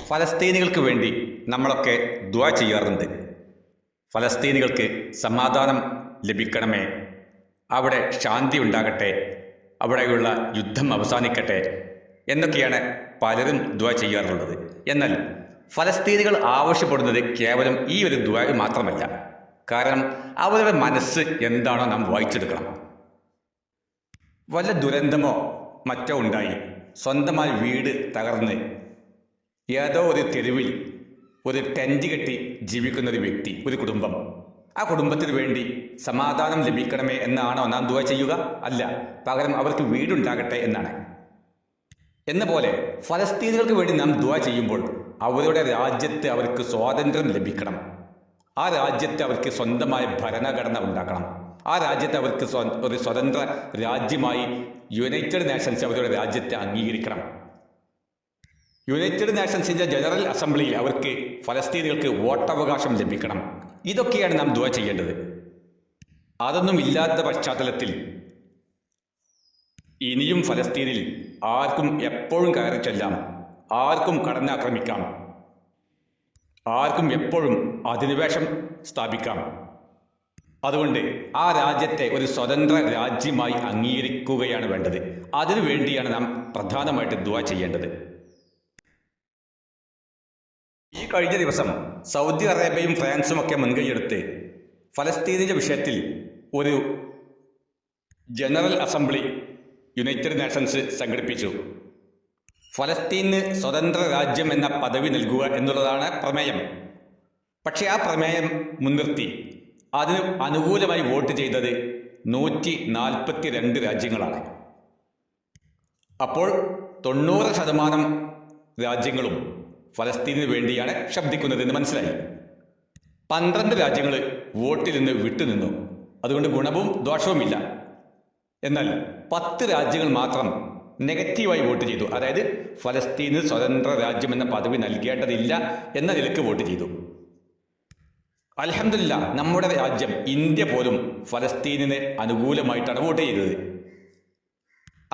ഫലസ്തീനികൾക്ക് വേണ്ടി നമ്മളൊക്കെ ദുആ ചെയ്യാറുണ്ട്. ഫലസ്തീനികൾക്ക് സമാധാനം ലഭിക്കണമേ, അവിടെ ശാന്തി ഉണ്ടാകട്ടെ, അവിടെയുള്ള യുദ്ധം അവസാനിക്കട്ടെ എന്നൊക്കെയാണ് പലരും ദുആ ചെയ്യാറുള്ളത്. എന്നാൽ ഫലസ്തീനികൾ ആവശ്യപ്പെടുന്നത് കേവലം ഈ ഒരു ദുആ മാത്രമല്ല. കാരണം അവരുടെ മനസ്സ് എന്താണോ നാം വായിച്ചെടുക്കണം. വല്ല ദുരന്തമോ മറ്റോ ഉണ്ടായി സ്വന്തമായി വീട് തകർന്ന് ഏതോ ഒരു തെരുവിൽ ഒരു ടെൻറ്റ് കെട്ടി ജീവിക്കുന്ന ഒരു വ്യക്തി, ഒരു കുടുംബം, ആ കുടുംബത്തിന് വേണ്ടി സമാധാനം ലഭിക്കണമേ എന്നാണോ നാം ദുആ ചെയ്യുക? അല്ല, പകരം അവർക്ക് വീടുണ്ടാകട്ടെ എന്നാണ്. എന്ന പോലെ ഫലസ്തീനുകൾക്ക് വേണ്ടി നാം ദുആ ചെയ്യുമ്പോൾ അവരുടെ രാജ്യത്ത് അവർക്ക് സ്വാതന്ത്ര്യം ലഭിക്കണം, ആ രാജ്യത്ത് അവർക്ക് സ്വന്തമായ ഭരണഘടന ഉണ്ടാക്കണം, ആ രാജ്യത്ത് അവർക്ക് ഒരു സ്വതന്ത്ര രാജ്യമായി യുണൈറ്റഡ് നേഷൻസ് അവരുടെ രാജ്യത്തെ അംഗീകരിക്കണം. യുണൈറ്റഡ് നേഷൻസിൻ്റെ ജനറൽ അസംബ്ലിയിൽ അവർക്ക് ഫലസ്തീനികൾക്ക് വോട്ടവകാശം ലഭിക്കണം. ഇതൊക്കെയാണ് നാം ദുആ ചെയ്യേണ്ടത്. അതൊന്നും ഇല്ലാത്ത പശ്ചാത്തലത്തിൽ ഇനിയും ഫലസ്തീനിൽ ആർക്കും എപ്പോഴും കയറി ചെല്ലാം, ആർക്കും കടന്നാക്രമിക്കാം, ആർക്കും എപ്പോഴും അധിനിവേശം സ്ഥാപിക്കാം. അതുകൊണ്ട് ആ രാജ്യത്തെ ഒരു സ്വതന്ത്ര രാജ്യമായി അംഗീകരിക്കുകയാണ് വേണ്ടത്. അതിനു വേണ്ടിയാണ് നാം പ്രധാനമായിട്ട് ദുആ ചെയ്യേണ്ടത്. ഈ കഴിഞ്ഞ ദിവസം സൗദി അറേബ്യയും ഫ്രാൻസും ഒക്കെ മുൻകൈയെടുത്ത് ഫലസ്തീനിൻ്റെ വിഷയത്തിൽ ഒരു ജനറൽ അസംബ്ലി യുണൈറ്റഡ് നേഷൻസ് സംഘടിപ്പിച്ചു. ഫലസ്തീന് സ്വതന്ത്ര രാജ്യം എന്ന പദവി നൽകുക എന്നുള്ളതാണ് പ്രമേയം. പക്ഷേ ആ പ്രമേയം മുൻനിർത്തി അതിന് അനുകൂലമായി വോട്ട് ചെയ്തത് 142 രാജ്യങ്ങളാണ്. അപ്പോൾ 90% രാജ്യങ്ങളും ഫലസ്തീനു വേണ്ടിയാണ് ശബ്ദിക്കുന്നതെന്ന് മനസ്സിലായി. 12 രാജ്യങ്ങൾ വോട്ടിൽ നിന്ന് വിട്ടുനിന്നു. അതുകൊണ്ട് ഗുണവും ദോഷവുമില്ല. എന്നാൽ 10 രാജ്യങ്ങൾ മാത്രം നെഗറ്റീവായി വോട്ട് ചെയ്തു. അതായത് ഫലസ്തീന് സ്വതന്ത്ര രാജ്യം എന്ന പദവി നൽകേണ്ടതില്ല എന്ന നിലയ്ക്ക് വോട്ട് ചെയ്തു. അൽഹംദുലില്ലാ, നമ്മുടെ രാജ്യം ഇന്ത്യ പോലും ഫലസ്തീനിന് അനുകൂലമായിട്ടാണ് വോട്ട് ചെയ്തത്.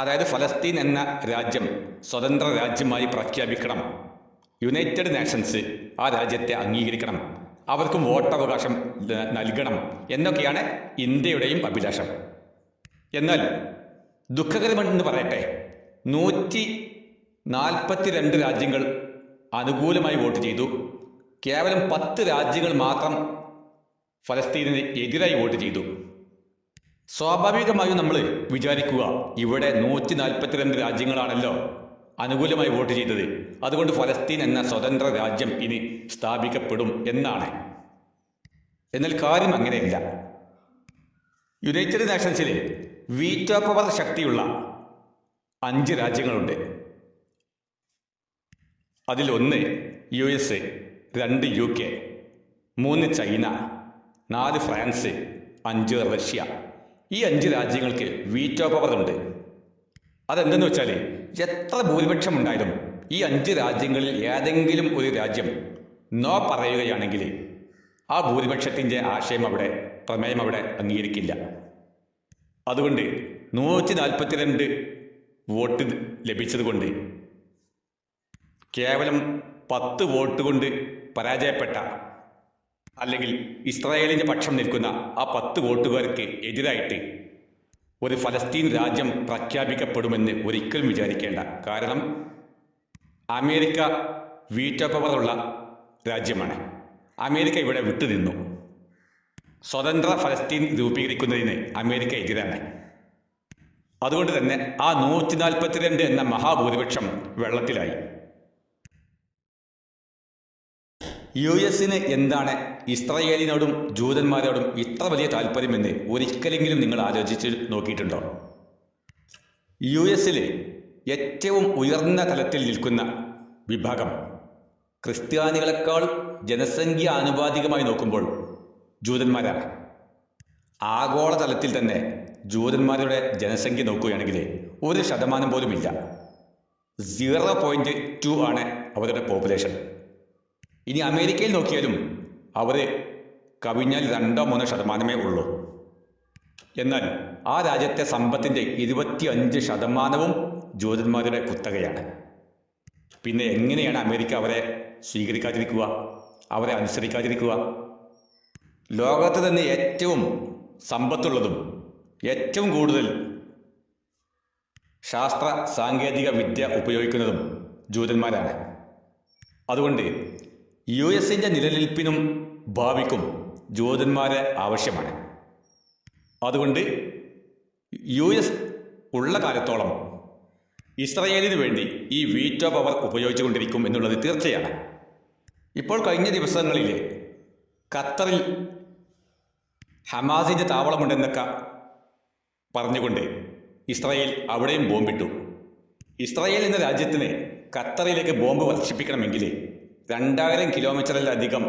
അതായത് ഫലസ്തീൻ എന്ന രാജ്യം സ്വതന്ത്ര രാജ്യമായി പ്രഖ്യാപിക്കണം, യുണൈറ്റഡ് നേഷൻസ് ആ രാജ്യത്തെ അംഗീകരിക്കണം, അവർക്കും വോട്ടവകാശം നൽകണം എന്നൊക്കെയാണ് ഇന്ത്യയുടെയും അഭിലാഷം. എന്നാൽ ദുഃഖകരമെന്ന് പറയട്ടെ, 142 രാജ്യങ്ങൾ അനുകൂലമായി വോട്ട് ചെയ്തു. കേവലം 10 രാജ്യങ്ങൾ മാത്രം ഫലസ്തീനിന് എതിരായി വോട്ട് ചെയ്തു. സ്വാഭാവികമായും നമ്മൾ വിചാരിക്കുക, ഇവിടെ 142 രാജ്യങ്ങളാണല്ലോ അനുകൂലമായി വോട്ട് ചെയ്തത്, അതുകൊണ്ട് ഫലസ്തീൻ എന്ന സ്വതന്ത്ര രാജ്യം ഇനി സ്ഥാപിക്കപ്പെടും എന്നാണ്. എന്നാൽ കാര്യം അങ്ങനെയല്ല. യുണൈറ്റഡ് നേഷൻസിൽ വീറ്റോ പവർ ശക്തിയുള്ള 5 രാജ്യങ്ങളുണ്ട്. അതിൽ 1 US, 2 UK, 3 China, 4 France, 5 Russia. ഈ 5 രാജ്യങ്ങൾക്ക് വീറ്റോ പവർ ഉണ്ട്. അതെന്തെന്ന് വെച്ചാൽ, എത്ര ഭൂരിപക്ഷം ഉണ്ടായാലും ഈ 5 രാജ്യങ്ങളിൽ ഏതെങ്കിലും ഒരു രാജ്യം നോ പറയുകയാണെങ്കിൽ ആ ഭൂരിപക്ഷത്തിൻ്റെ പ്രമേയം അവിടെ അംഗീകരിക്കില്ല. അതുകൊണ്ട് 142 വോട്ട് ലഭിച്ചതുകൊണ്ട് കേവലം 10 വോട്ട് കൊണ്ട് പരാജയപ്പെട്ട, അല്ലെങ്കിൽ ഇസ്രായേലിൻ്റെ പക്ഷം നിൽക്കുന്ന ആ 10 വോട്ടുകാർക്ക് എതിരായിട്ട് ഒരു ഫലസ്തീൻ രാജ്യം പ്രഖ്യാപിക്കപ്പെടുമെന്ന് ഒരിക്കലും വിചാരിക്കേണ്ട. കാരണം അമേരിക്ക വീറ്റോ പവറുള്ള രാജ്യമാണ്. അമേരിക്ക ഇവിടെ വിട്ടുനിന്നു. സ്വതന്ത്ര ഫലസ്തീൻ രൂപീകരിക്കുന്നതിന് അമേരിക്ക എതിരാണ്. അതുകൊണ്ട് തന്നെ ആ 142 എന്ന മഹാഭൂരിപക്ഷം വെള്ളത്തിലായി. US-ന് എന്താണ് ഇസ്രായേലിനോടും ജൂതന്മാരോടും ഇത്ര വലിയ താല്പര്യമെന്ന് ഒരിക്കലെങ്കിലും നിങ്ങൾ ആലോചിച്ച് നോക്കിയിട്ടുണ്ടോ? US-ൽ ഏറ്റവും ഉയർന്ന തലത്തിൽ നിൽക്കുന്ന വിഭാഗം ക്രിസ്ത്യാനികളെക്കാൾ ജനസംഖ്യ ആനുപാതികമായി നോക്കുമ്പോൾ ജൂതന്മാരാണ്. ആഗോളതലത്തിൽ തന്നെ ജൂതന്മാരുടെ ജനസംഖ്യ നോക്കുകയാണെങ്കിൽ 1% പോലുമില്ല. 0.2 ആണ് അവരുടെ പോപ്പുലേഷൻ. ഇനി അമേരിക്കയിൽ നോക്കിയാലും അവർ കവിഞ്ഞാൽ 2-3% ഉള്ളൂ. എന്നാൽ ആ രാജ്യത്തെ സമ്പത്തിൻ്റെ 25% ജൂതന്മാരുടെ കുത്തകയാണ്. പിന്നെ എങ്ങനെയാണ് അമേരിക്ക അവരെ സ്വീകരിക്കാതിരിക്കുക, അവരെ അനുസരിക്കാതിരിക്കുക? ലോകത്ത് തന്നെ ഏറ്റവും സമ്പത്തുള്ളതും ഏറ്റവും കൂടുതൽ ശാസ്ത്ര സാങ്കേതിക വിദ്യ ഉപയോഗിക്കുന്നതും ജൂതന്മാരാണ്. അതുകൊണ്ട് US-ൻ്റെ നിലനിൽപ്പിനും ഭാവിക്കും ജൂതന്മാരെ ആവശ്യമാണ്. അതുകൊണ്ട് US ഉള്ള കാലത്തോളം ഇസ്രായേലിന് വേണ്ടി ഈ വീറ്റോ പവർ ഉപയോഗിച്ചുകൊണ്ടിരിക്കും എന്നുള്ളത് തീർച്ചയാണ്. ഇപ്പോൾ കഴിഞ്ഞ ദിവസങ്ങളിൽ ഖത്തറിൽ ഹമാസിൻ്റെ താവളമുണ്ടെന്നൊക്കെ പറഞ്ഞുകൊണ്ട് ഇസ്രായേൽ അവിടെയും ബോംബിട്ടു. ഇസ്രായേൽ എന്ന രാജ്യത്തിന് ഖത്തറിലേക്ക് ബോംബ് വർഷിപ്പിക്കണമെങ്കിൽ 2000 കിലോമീറ്ററിലധികം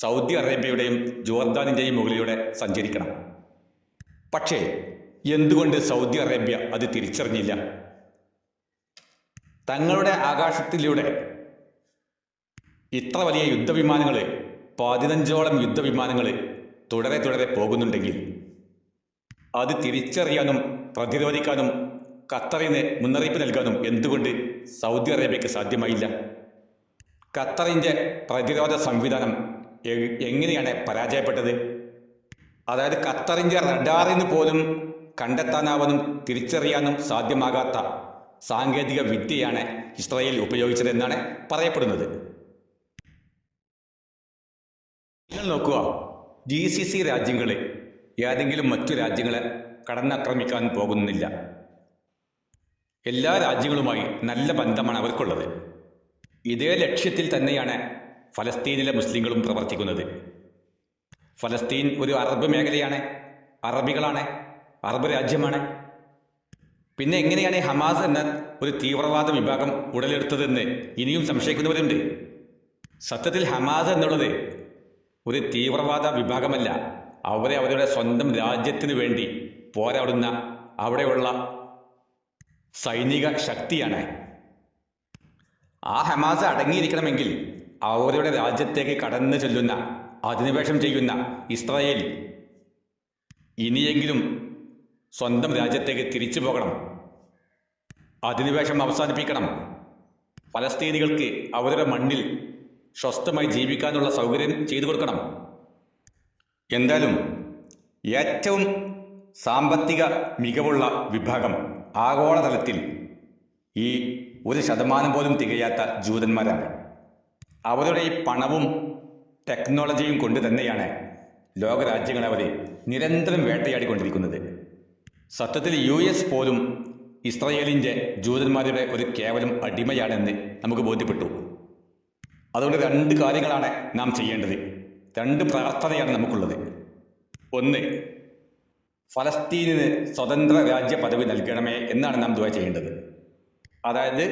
സൗദി അറേബ്യയുടെയും ജോർദാനിൻ്റെയും മുകളിലൂടെ സഞ്ചരിക്കണം. പക്ഷേ എന്തുകൊണ്ട് സൗദി അറേബ്യ അത് തിരിച്ചറിഞ്ഞില്ല? തങ്ങളുടെ ആകാശത്തിലൂടെ ഇത്ര വലിയ യുദ്ധവിമാനങ്ങൾ, 15ഓളം യുദ്ധവിമാനങ്ങൾ തുടരെ പോകുന്നുണ്ടെങ്കിൽ അത് തിരിച്ചറിയാനും പ്രതിരോധിക്കാനും ഖത്തറിന് മുന്നറിയിപ്പ് നൽകാനും എന്തുകൊണ്ട് സൗദി അറേബ്യക്ക് സാധ്യമായില്ല? ഖത്തറിൻ്റെ പ്രതിരോധ സംവിധാനം എങ്ങനെയാണ് പരാജയപ്പെട്ടത്? അതായത് ഖത്തറിൻ്റെ റഡാറിന് പോലും കണ്ടെത്താനാവാനും തിരിച്ചറിയാനും സാധ്യമാകാത്ത സാങ്കേതിക വിദ്യയാണ് ഇസ്രായേൽ ഉപയോഗിച്ചതെന്നാണ് പറയപ്പെടുന്നത്. നിങ്ങൾ നോക്കുക, GCC രാജ്യങ്ങൾ ഏതെങ്കിലും മറ്റു രാജ്യങ്ങളെ കടന്നാക്രമിക്കാൻ പോകുന്നില്ല. എല്ലാ രാജ്യങ്ങളുമായി നല്ല ബന്ധമാണ് അവർക്കുള്ളത്. ഇതേ ലക്ഷ്യത്തിൽ തന്നെയാണ് ഫലസ്തീനിലെ മുസ്ലിങ്ങളും പ്രവർത്തിക്കുന്നത്. ഫലസ്തീൻ ഒരു അറബ് മേഖലയാണ്, അറബികളാണ്, അറബ് രാജ്യമാണ്. പിന്നെ എങ്ങനെയാണ് ഹമാസ് എന്ന ഒരു തീവ്രവാദ വിഭാഗം ഉടലെടുത്തതെന്ന് ഇനിയും സംശയിക്കുന്നവരുണ്ട്. സത്യത്തിൽ ഹമാസ് എന്നുള്ളത് ഒരു തീവ്രവാദ വിഭാഗമല്ല, അവരുടെ സ്വന്തം രാജ്യത്തിന് വേണ്ടി പോരാടുന്ന അവിടെയുള്ള സൈനിക ശക്തിയാണ്. ആ ഹമാസ് അടങ്ങിയിരിക്കണമെങ്കിൽ അവരുടെ രാജ്യത്തേക്ക് കടന്നു ചെല്ലുന്ന, അധിനിവേശം ചെയ്യുന്ന ഇസ്രായേൽ ഇനിയെങ്കിലും സ്വന്തം രാജ്യത്തേക്ക് തിരിച്ചു പോകണം, അധിനിവേശം അവസാനിപ്പിക്കണം, ഫലസ്തീനികൾക്ക് അവരുടെ മണ്ണിൽ സ്വസ്ഥമായി ജീവിക്കാനുള്ള സൗകര്യം ചെയ്തു കൊടുക്കണം. എന്തായാലും ഏറ്റവും സാമ്പത്തിക മികവുള്ള വിഭാഗം ആഗോളതലത്തിൽ ഈ 1% പോലും തികയാത്ത ജൂതന്മാരാണ്. അവരുടെ ഈ പണവും ടെക്നോളജിയും കൊണ്ട് തന്നെയാണ് ലോകരാജ്യങ്ങൾ അവരെ നിരന്തരം വേട്ടയാടിക്കൊണ്ടിരിക്കുന്നത്. സത്യത്തിൽ US പോലും ഇസ്രായേലിൻ്റെ ജൂതന്മാരുടെ ഒരു കേവലം അടിമയാണെന്ന് നമുക്ക് ബോധ്യപ്പെട്ടു. അതുകൊണ്ട് 2 കാര്യങ്ങളാണ് നാം ചെയ്യേണ്ടത്, 2 പ്രാർത്ഥനയാണ് നമുക്കുള്ളത്. ഒന്ന്, ഫലസ്തീനിന് സ്വതന്ത്ര രാജ്യ പദവി നൽകണമേ എന്നാണ് നാം ദുആ ചെയ്യേണ്ടത്. അതായത്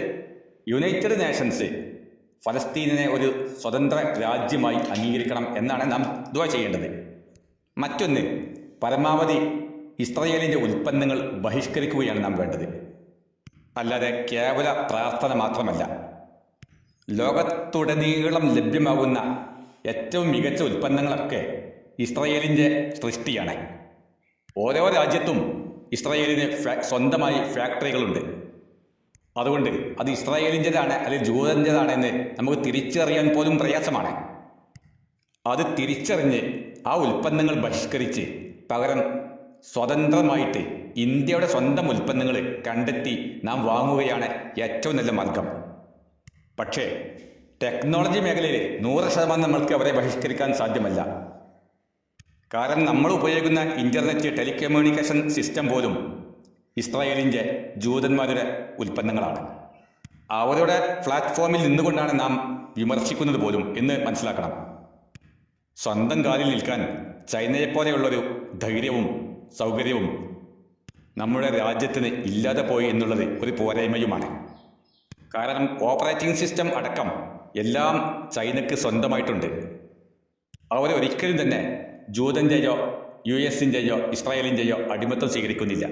യുണൈറ്റഡ് നേഷൻസ് ഫലസ്തീനിനെ ഒരു സ്വതന്ത്ര രാജ്യമായി അംഗീകരിക്കണം എന്നാണ് നാം ദുആ ചെയ്യേണ്ടത്. മറ്റൊന്ന്, പരമാവധി ഇസ്രായേലിൻ്റെ ഉൽപ്പന്നങ്ങൾ ബഹിഷ്കരിക്കുകയാണ് നാം വേണ്ടത്. അല്ലാതെ കേവല പ്രാർത്ഥന മാത്രമല്ല. ലോകത്തുടനീളം ലഭ്യമാകുന്ന ഏറ്റവും മികച്ച ഉൽപ്പന്നങ്ങളൊക്കെ ഇസ്രായേലിൻ്റെ സൃഷ്ടിയാണ്. ഓരോ രാജ്യത്തും ഇസ്രായേലിന് സ്വന്തമായി ഫാക്ടറികളുണ്ട്. അതുകൊണ്ട് അത് ഇസ്രായേലിൻ്റെതാണ് അല്ലെങ്കിൽ ജൂതൻ്റെതാണെന്ന് നമുക്ക് തിരിച്ചറിയാൻ പോലും പ്രയാസമാണ്. അത് തിരിച്ചറിഞ്ഞ് ആ ഉൽപ്പന്നങ്ങൾ ബഹിഷ്കരിച്ച് പകരം സ്വതന്ത്രമായിട്ട് ഇന്ത്യയുടെ സ്വന്തം ഉൽപ്പന്നങ്ങൾ കണ്ടെത്തി നാം വാങ്ങുകയാണ് ഏറ്റവും നല്ല മാർഗം. പക്ഷേ ടെക്നോളജി മേഖലയിൽ 100% നമ്മൾക്ക് അവരെ ബഹിഷ്കരിക്കാൻ സാധ്യമല്ല. കാരണം നമ്മൾ ഉപയോഗിക്കുന്ന ഇൻ്റർനെറ്റ്, ടെലികമ്മ്യൂണിക്കേഷൻ സിസ്റ്റം പോലും ഇസ്രായേലിൻ്റെ ജൂതന്മാരുടെ ഉൽപ്പന്നങ്ങളാണ്. അവരുടെ പ്ലാറ്റ്ഫോമിൽ നിന്നുകൊണ്ടാണ് നാം വിമർശിക്കുന്നത് പോലും എന്ന് മനസ്സിലാക്കണം. സ്വന്തം കാലിൽ നിൽക്കാൻ ചൈനയെപ്പോലെയുള്ളൊരു ധൈര്യവും സൗകര്യവും നമ്മുടെ രാജ്യത്തിന് ഇല്ലാതെ പോയി എന്നുള്ളത് ഒരു പോരായ്മയുമാണ്. കാരണം ഓപ്പറേറ്റിംഗ് സിസ്റ്റം അടക്കം എല്ലാം ചൈനയ്ക്ക് സ്വന്തമായിട്ടുണ്ട്. അവരൊരിക്കലും തന്നെ ജൂതൻ്റെയോ US-ൻ്റെയോ ഇസ്രായേലിൻ്റെയോ അടിമത്തം സ്വീകരിക്കുന്നില്ല.